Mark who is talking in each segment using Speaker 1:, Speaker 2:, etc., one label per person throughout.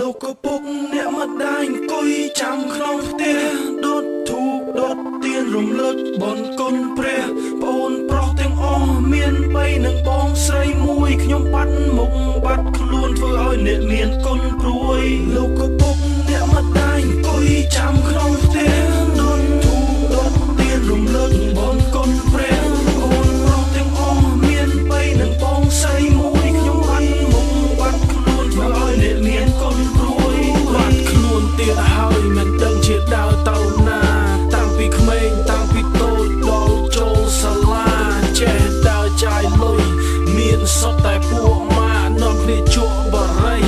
Speaker 1: លោកក៏ពុកអ្នកម្ដាយអង្គុយចាំក្នុងផ្ទះដុតធូបដុតទៀនរំលឹកបុណ្យគុណព្រះប្អូនប្រុសទាំងអស់មាន3និងបងស្រីមួយខ្ញុំបាត់មុខបាត់ខ្លួនធ្វើឲ្យអ្នកមានគុណព្រួយលោកក៏ពុកអ្នកម្ដាយអង្គុយចាំក្នុងផ្ទះដុតធូបដុតទៀនរំលឹកបុណ្យគុណព្រះប្អូនប្រុសទាំងអស់មាន3និងបងស្រីមួយខ្ញុំបាត់មុខបាត់ខ្លួនធ្វើឲ្យអ្នកមានគុណព្រួយបាត់ខ្លួនទៀតហើយមិនដឹងជាដើរទៅណាតាំងពីក្មេងតាំងពីតូចដល់ចូលសាលាចេះដើរចាយលុយមានសុទ្ធតែពួកម៉ានាំគ្នាជក់បរិយ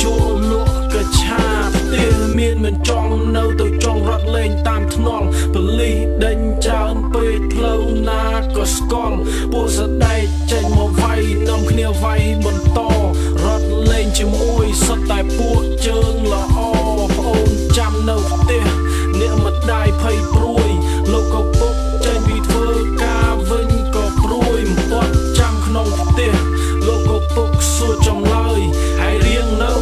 Speaker 1: ចូលលក់កញ្ឆាផ្ទះមានមិនចង់នៅទៅចង់រត់លេងតាមថ្នល់បលិសដេញច្រើនពេកផ្លូវណាក៏ស្គាល់ពួកសដែកចេញមកវាយនាំគ្នាវាយបន្តរត់លេងជាមួយសុទ្ធតែពួកជើងល្អប្អូនចាំនៅផ្ទះអ្នកម្ដាយភ័យព្រួយលោកក៏ពុកចេញពីធ្វើការវិញក៏ព្រួយមិនទាត់ចាំក្នុងផ្ទះលោកក៏ពុកសួរចម្លើយហើយរៀងនៅ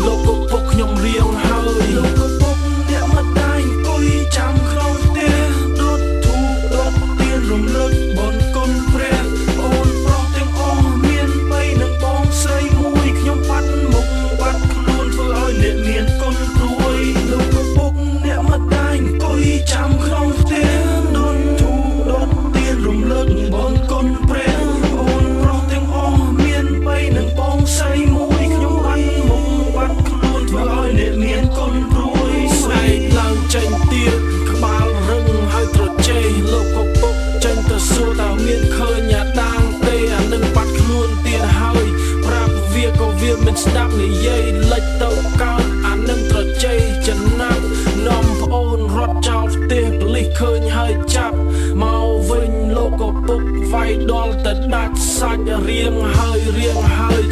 Speaker 1: លោកក៏ពុកខ្ញុំរៀងហើយលោកក៏ពុកអ្នកម្ដាយអង្គុយចាំក្នុងផ្ទះដុតធូបដុតទៀនរំលឹកបុណ្យគុណព្រះប្អូនប្រុសទាំងអស់មាន3និងបងស្រីមួយខ្ញុំបាត់មុខបាត់ខ្លួនធ្វើឲ្យអ្នកមានគុណព្រួយលោកក៏ពុកអ្នកម្ដាយអង្គុយចាំក្នុងផ្ទះដុតធូបដុតទៀនរំលឹកបុណ្យគុណព្រះប្អូនប្រុសទាំងអស់មាន3និងបងស្រីមួយខ្ញុំបាត់មុខបាត់ខ្លួនធ្វើឲ្យអ្នកមានគុណព្រួយស្អែកឡើងចេញទៀតក្បាលរឹងហើយត្រជេលោកក៏ពុកចេញទៅសួរតើមានឃើញអាដាងទេអានឹងបាត់ខ្លួនទៀតហើយប្រាប់វាក៏វាមិនស្ដាប់និយាយលិចទៅកើតអានឹងត្រជេចំណាប់នាំប្អូនរត់ចោលផ្ទះប៉ូលីសឃើញហើយចាប់មកវិញលោកក៏ពុកវាយដល់ទៅដាច់សាច់រៀងហើយ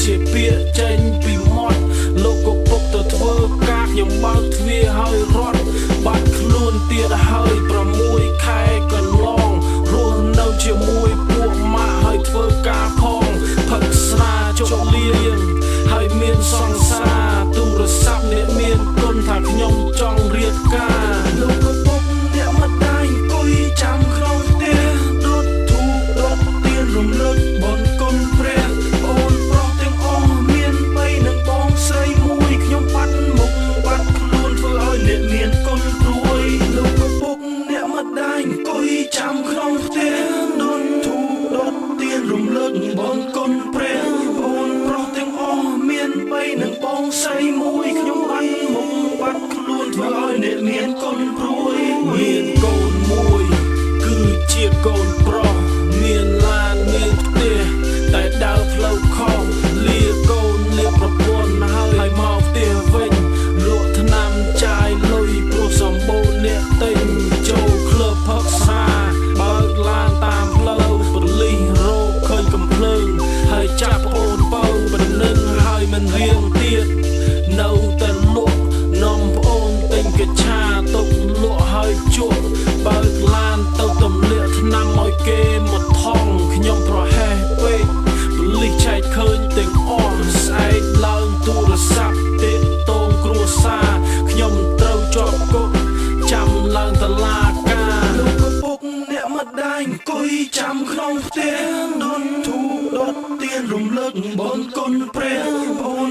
Speaker 1: ជាពាក្យចេញពីមាត់លោកក៏ពុកទៅធ្វើការខ្ញុំបើកទ្វារហើយរត់បាត់ខ្លួនទៀតហើយ6 ខែកន្លងរស់នៅជាមួយពួកម៉ាក់ហើយធ្វើការផងផឹកស្រាជុកលៀងហើយមានសង្សារទូរស័ព្ទអ្នកមានគុណថាខ្ញុំចង់រៀបការលោកក៏ពុកអ្នកម្ដាយអង្គុយចាំក្នុងផ្ទះដុតធូបដុតទៀនរំលឹកបុណ្យគុណព្រះប្អូនប្រុសទាំងអស់មាន3និងបងស្រីមួយខ្ញុំបាត់មុខបាត់ខ្លួនធ្វើឲ្យអ្នកមានគុណព្រួយលោកក៏ពុកអ្នកម្ដាយអង្គុយចាំក្នុងផ្ទះដុតធូបដុតទៀនរំលឹកបុណ្យគុណព្រះប្អូនប្រុសទាំងអស់មាន3និងបងស្រីមួយខ្ញុំបាត់មុខបាត់ខ្លួនធ្វើឲ្យអ្នកមានគុណព្រួយមានកូនមួយគឺជាកូនប្រុសមានឡានមានផ្ទះតែដើរផ្លូវខុសលាកូនលាប្រពន្ធហើយមកផ្ទះវិញលក់ថ្នាំចាយលុយព្រោះសម្បូរអ្នកទិញចូលក្លឹបផឹកស្រាបើកឡានតាមផ្លូវប៉ូលីសរកឃើញកំភ្លើងហើយចាប់ប្អូនបើបណ្ដឹងហើយមិនរៀងទៀតនៅតែលក់នាំប្អូនទិញកញ្ឆាទុកលក់ហើយជក់បើកឡានទៅទម្លាក់ថ្នាំឲ្យគេមកថងខ្ញុំប្រហែសពេកប៉ូលីសឆែកឃើញទាំងអស់ស្អែកឡើងទូរស័ព្ទទាក់ទងគ្រួសារខ្ញុំត្រូវជាប់គុកចាំឡើងតឡាការលោកក៏ពុកអ្នកម្ដាយអង្គុយចាំក្នុងផ្ទះដុតធូបដុតទៀនរំលឹកបុណ្យគុណព្រះប្អូន